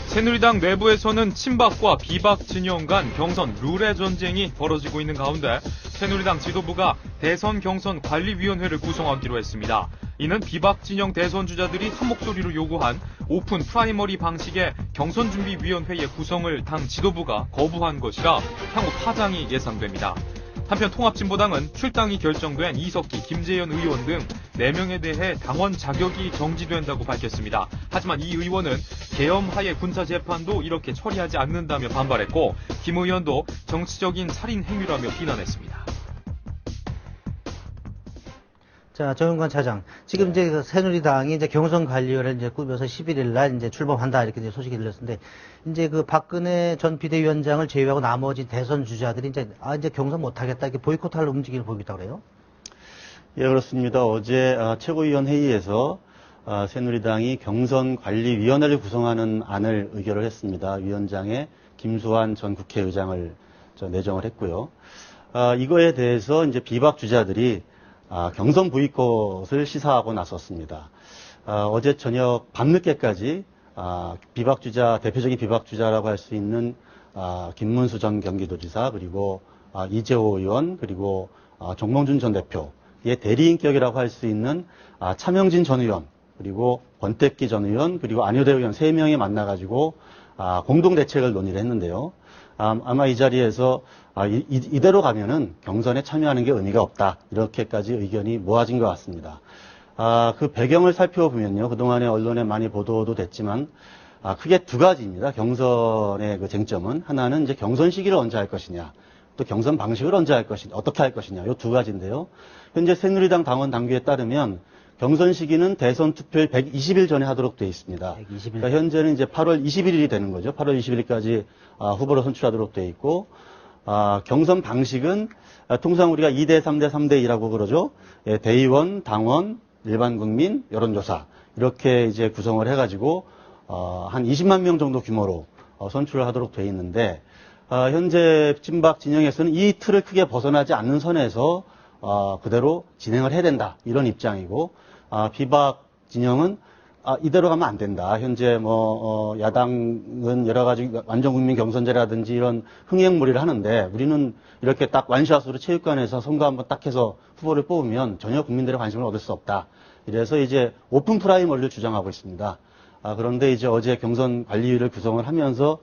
새누리당 내부에서는 친박과 비박 진영 간 경선 룰의 전쟁이 벌어지고 있는 가운데 새누리당 지도부가 대선 경선 관리위원회를 구성하기로 했습니다. 이는 비박 진영 대선 주자들이 한 목소리로 요구한 오픈 프라이머리 방식의 경선준비위원회의 구성을 당 지도부가 거부한 것이라 향후 파장이 예상됩니다. 한편 통합진보당은 출당이 결정된 이석기, 김재현 의원 등 4명에 대해 당원 자격이 정지된다고 밝혔습니다. 하지만 이 의원은 계엄하에 군사재판도 이렇게 처리하지 않는다며 반발했고 김 의원도 정치적인 살인 행위라며 비난했습니다. 자, 정윤관 차장. 지금 이제 그 새누리당이 이제 경선관리위원회를 이제 꾸며서 11일 날 이제 출범한다 이렇게 이제 소식이 들렸는데, 이제 그 박근혜 전 비대위원장을 제외하고 나머지 대선 주자들이 이제 경선 못하겠다 이렇게 보이콧할 움직임을 보이고 있다고 그래요? 예, 그렇습니다. 어제 최고위원 회의에서 새누리당이 경선관리위원회를 구성하는 안을 의결을 했습니다. 위원장에 김수환 전 국회의장을 내정을 했고요. 이거에 대해서 이제 비박 주자들이 경선 보이콧을 시사하고 나섰습니다. 어제 저녁 밤늦게까지 대표적인 비박 주자라고 할 수 있는 김문수 전 경기도지사, 그리고 이재호 의원, 그리고 정몽준 전 대표의 대리인격이라고 할 수 있는 차명진 전 의원, 그리고 권택기 전 의원, 그리고 안효대 의원 3명이 만나가지고 공동 대책을 논의를 했는데요. 아마 이 자리에서 이대로 가면은 경선에 참여하는 게 의미가 없다, 이렇게까지 의견이 모아진 것 같습니다. 그 배경을 살펴보면요, 그동안에 언론에 많이 보도도 됐지만 크게 두 가지입니다. 경선의 그 쟁점은 하나는 이제 경선 시기를 언제 할 것이냐, 또 경선 방식을 언제 할 것이냐, 어떻게 할 것이냐, 이 두 가지인데요. 현재 새누리당 당원 당규에 따르면 경선 시기는 대선 투표일 120일 전에 하도록 되어 있습니다. 120일. 그러니까 현재는 이제 8월 21일이 되는 거죠. 8월 20일까지 후보를 선출하도록 되어 있고, 경선 방식은 통상 우리가 2대 3대 3대 2라고 그러죠. 예, 대의원, 당원, 일반 국민, 여론조사 이렇게 이제 구성을 해가지고 한 20만 명 정도 규모로 선출을 하도록 되어 있는데, 현재 친박 진영에서는 이 틀을 크게 벗어나지 않는 선에서 그대로 진행을 해야 된다, 이런 입장이고, 비박 진영은 이대로 가면 안 된다. 현재 야당은 여러 가지 완전국민 경선제라든지 이런 흥행몰이를 하는데, 우리는 이렇게 딱 완샷으로 체육관에서 선거 한번 딱 해서 후보를 뽑으면 전혀 국민들의 관심을 얻을 수 없다. 이래서 이제 오픈 프라이머리를 주장하고 있습니다. 그런데 이제 어제 경선관리위를 구성을 하면서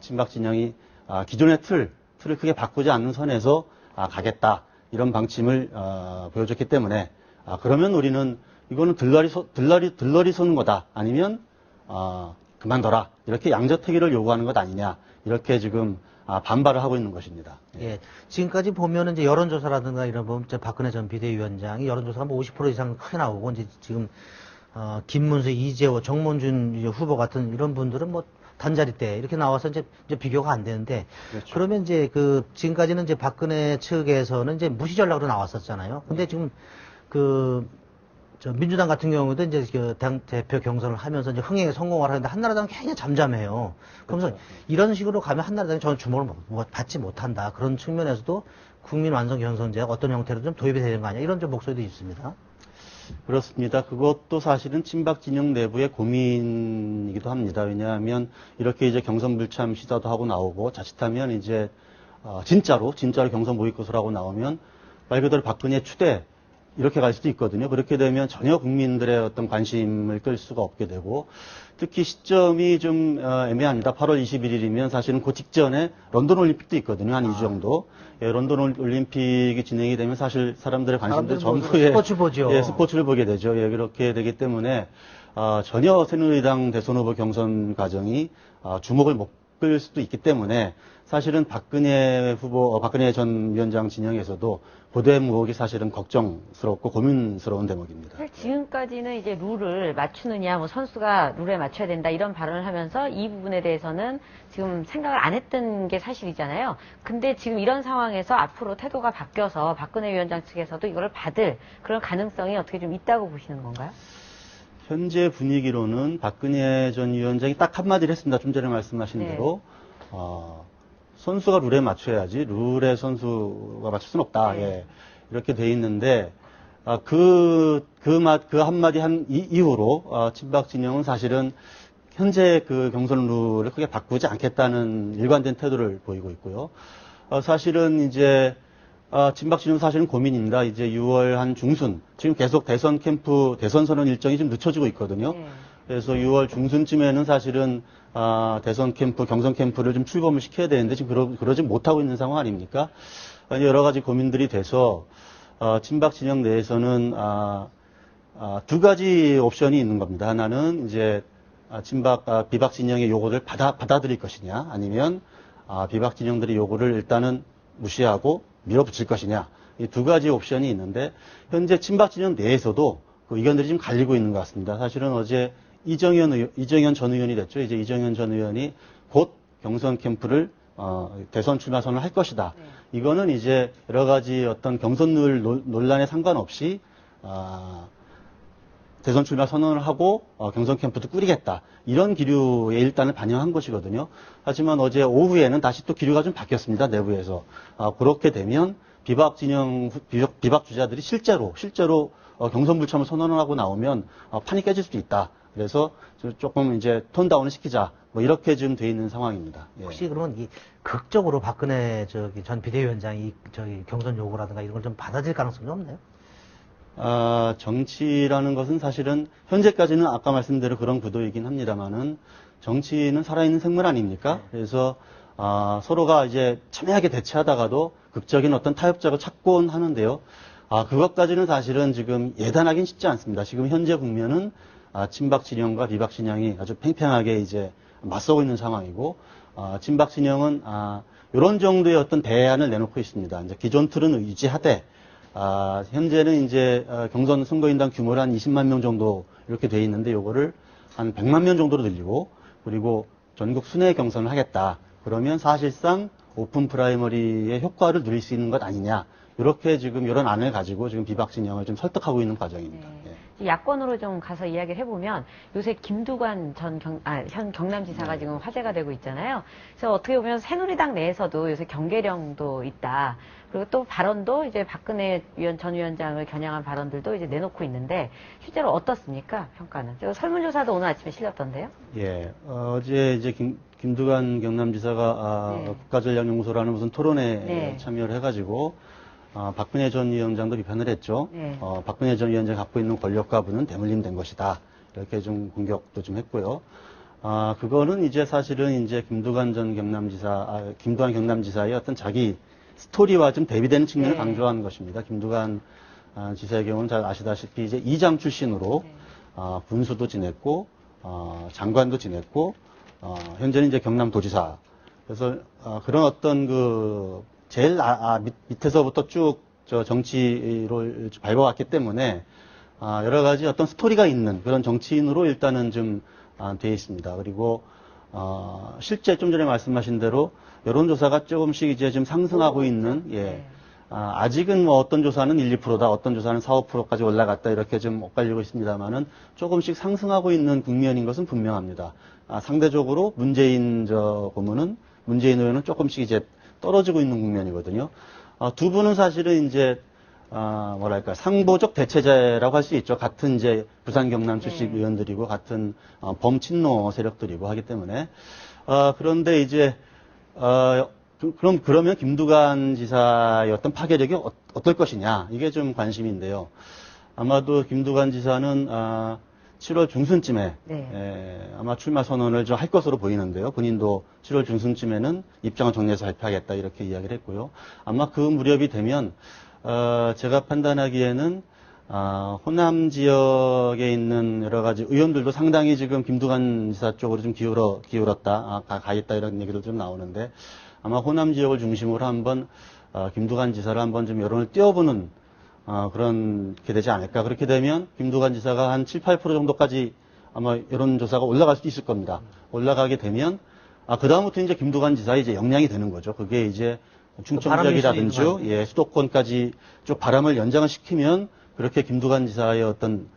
친박 진영이 기존의 틀을 크게 바꾸지 않는 선에서 가겠다, 이런 방침을 보여줬기 때문에, 그러면 우리는 이거는 들러리 서는 거다, 아니면 그만둬라, 이렇게 양저택일을 요구하는 것 아니냐, 이렇게 지금 반발을 하고 있는 것입니다. 예. 지금까지 보면은 이제 여론조사라든가 이런 부분, 박근혜 전 비대위원장이 여론조사가 50% 이상 크게 나오고, 이제 지금 김문수, 이재호, 정몽준 후보 같은 이런 분들은 단자리대 이렇게 나와서 이제 비교가 안 되는데, 그렇죠. 그러면 이제 지금까지는 이제 박근혜 측에서는 이제 무시 전략으로 나왔었잖아요. 근데 지금 민주당 같은 경우도 이제 당 대표 경선을 하면서 이제 흥행에 성공을 하는데 한나라당은 굉장히 잠잠해요. 그러면서 그렇죠. 이런 식으로 가면 한나라당이 저는 주목을 받지 못한다. 그런 측면에서도 국민 완성 경선제가 어떤 형태로 좀 도입이 되는 거 아니야, 이런 좀 목소리도 있습니다. 그렇습니다. 그것도 사실은 친박 진영 내부의 고민이기도 합니다. 왜냐하면 이렇게 이제 경선 불참 시사도 하고 나오고, 자칫하면 이제 진짜로 경선 보이콧을 하고 나오면 말 그대로 박근혜 추대 이렇게 갈 수도 있거든요. 그렇게 되면 전혀 국민들의 어떤 관심을 끌 수가 없게 되고, 특히 시점이 좀 애매합니다. 8월 21일이면 사실은 그 직전에 런던 올림픽도 있거든요. 한 2주 정도. 예, 런던 올림픽이 진행이 되면 사실 사람들의 관심도 전부 스포츠 보죠. 예, 스포츠를 보게 되죠. 예, 그렇게 되기 때문에 전혀 새누리당 대선 후보 경선 과정이 주목을 못 끌 수도 있기 때문에, 사실은 박근혜 전 위원장 진영에서도 고대무혹이 사실은 걱정스럽고 고민스러운 대목입니다. 사실 지금까지는 이제 룰을 맞추느냐, 선수가 룰에 맞춰야 된다, 이런 발언을 하면서 이 부분에 대해서는 지금 생각을 안 했던 게 사실이잖아요. 근데 지금 이런 상황에서 앞으로 태도가 바뀌어서 박근혜 위원장 측에서도 이걸 받을 그런 가능성이 어떻게 좀 있다고 보시는 건가요? 현재 분위기로는 박근혜 전 위원장이 딱 한마디를 했습니다. 좀 전에 말씀하신 대로. 선수가 룰에 맞춰야지, 룰에 선수가 맞출 수는 없다. 예. 이렇게 돼 있는데, 그 한마디 한 이후로, 친박 진영은 사실은 현재 그 경선 룰을 크게 바꾸지 않겠다는 일관된 태도를 보이고 있고요. 사실은 이제 진박진영 사실은 고민입니다. 이제 6월 한 중순 지금 계속 대선 캠프 대선 선언 일정이 좀 늦춰지고 있거든요. 네. 그래서 6월 중순쯤에는 사실은 대선 캠프 경선 캠프를 좀 출범을 시켜야 되는데 지금 그러지 못하고 있는 상황 아닙니까? 여러 가지 고민들이 돼서 친박 진영 내에서는 두 가지 옵션이 있는 겁니다. 하나는 이제 비박 진영의 요구를 받아들일 것이냐, 아니면 비박 진영들의 요구를 일단은 무시하고 밀어붙일 것이냐, 이 두 가지 옵션이 있는데 현재 친박 진영 내에서도 그 의견들이 좀 갈리고 있는 것 같습니다. 사실은 어제 이정현 전 의원이 됐죠. 이제 이정현 전 의원이 곧 경선 캠프를 대선 출마 선언을 할 것이다. 네. 이거는 이제 여러 가지 어떤 경선룰 논란에 상관없이 대선 출마 선언을 하고 경선 캠프도 꾸리겠다. 이런 기류의 일단을 반영한 것이거든요. 하지만 어제 오후에는 다시 또 기류가 좀 바뀌었습니다. 내부에서. 그렇게 되면 비박 주자들이 실제로 경선 불참을 선언을 하고 나오면 판이 깨질 수도 있다. 그래서 조금 이제 톤다운을 시키자. 뭐 이렇게 지금 돼 있는 상황입니다. 예. 혹시 그러면 이 극적으로 박근혜 전 비대위원장이 경선 요구라든가 이런 걸 좀 받아들일 가능성이 없나요? 정치라는 것은 사실은 현재까지는 아까 말씀대로 그런 구도이긴 합니다만은 정치는 살아있는 생물 아닙니까? 그래서 서로가 이제 첨예하게 대치하다가도 극적인 어떤 타협점을 찾곤 하는데요. 그것까지는 사실은 지금 예단하기는 쉽지 않습니다. 지금 현재 국면은 친박 진영과 비박 진영이 아주 팽팽하게 이제 맞서고 있는 상황이고, 친박 진영은 이런 정도의 어떤 대안을 내놓고 있습니다. 이제 기존 틀은 유지하되 현재는 이제 경선 선거인단 규모를 한 20만 명 정도 이렇게 돼 있는데 요거를 한 100만 명 정도로 늘리고, 그리고 전국 순회 경선을 하겠다. 그러면 사실상 오픈 프라이머리의 효과를 누릴 수 있는 것 아니냐. 이렇게 지금 이런 안을 가지고 지금 비박 진영을 좀 설득하고 있는 과정입니다. 네. 예. 야권으로 좀 가서 이야기를 해보면 요새 김두관 현 경남지사가 네. 지금 화제가 되고 있잖아요. 그래서 어떻게 보면 새누리당 내에서도 요새 경계령도 있다. 그리고 또 발언도 이제 박근혜 전 위원장을 겨냥한 발언들도 이제 내놓고 있는데 실제로 어떻습니까? 평가는. 설문조사도 오늘 아침에 실렸던데요. 예. 어제 이제 김두관 경남지사가 네. 국가전략연구소라는 무슨 토론에 네. 참여를 해가지고 박근혜 전 위원장도 비판을 했죠. 네. 박근혜 전 위원장이 갖고 있는 권력과 부는 대물림 된 것이다. 이렇게 좀 공격도 좀 했고요. 그거는 이제 사실은 이제 김두관 경남지사의 어떤 자기 스토리와 좀 대비되는 측면을 네. 강조하는 것입니다. 김두관 지사의 경우는 잘 아시다시피 이제 이장 출신으로 네. 군수도 지냈고 장관도 지냈고 현재는 이제 경남도지사. 그래서 그런 어떤 그 제일 밑에서부터 쭉 정치를 밟아왔기 때문에 여러 가지 어떤 스토리가 있는 그런 정치인으로 일단은 좀 되어 있습니다. 그리고 실제 좀 전에 말씀하신 대로 여론조사가 조금씩 이제 좀 상승하고 있는, 예. 네. 아직은 뭐 어떤 조사는 1, 2%다, 어떤 조사는 4, 5%까지 올라갔다, 이렇게 좀 엇갈리고 있습니다만은 조금씩 상승하고 있는 국면인 것은 분명합니다. 상대적으로 문재인 의원은 조금씩 이제 떨어지고 있는 국면이거든요. 두 분은 사실은 이제, 상보적 대체제라고 할 수 있죠. 같은 이제 부산 경남 출신 네. 의원들이고 같은 범친노 세력들이고 하기 때문에. 그런데 이제, 그러면 김두관 지사의 어떤 파괴력이 어떨 것이냐. 이게 좀 관심인데요. 아마도 김두관 지사는 7월 중순쯤에 네. 아마 출마 선언을 좀 할 것으로 보이는데요. 본인도 7월 중순쯤에는 입장을 정리해서 발표하겠다 이렇게 이야기를 했고요. 아마 그 무렵이 되면 제가 판단하기에는 호남 지역에 있는 여러 가지 의원들도 상당히 지금 김두관 지사 쪽으로 좀 기울었다, 가 있다 이런 얘기도 좀 나오는데 아마 호남 지역을 중심으로 한번 김두관 지사를 한번 좀 여론을 띄워보는 그런 게 되지 않을까. 그렇게 되면 김두관 지사가 한 7, 8% 정도까지 아마 여론조사가 올라갈 수도 있을 겁니다. 올라가게 되면 그다음부터 이제 김두관 지사의 이제 역량이 되는 거죠. 그게 이제 충청 지역이라든지 수도권까지 쭉 바람을 연장을 시키면 그렇게 김두관 지사의 어떤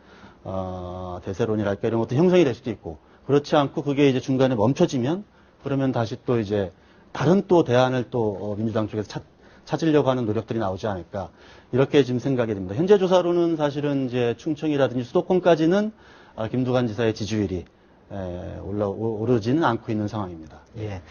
대세론이랄까 이런 것도 형성이 될 수도 있고, 그렇지 않고 그게 이제 중간에 멈춰지면 그러면 다시 또 이제 다른 또 대안을 또 민주당 쪽에서 찾으려고 하는 노력들이 나오지 않을까 이렇게 지금 생각이 됩니다. 현재 조사로는 사실은 이제 충청이라든지 수도권까지는 김두관 지사의 지지율이 오르지는 않고 있는 상황입니다. 예.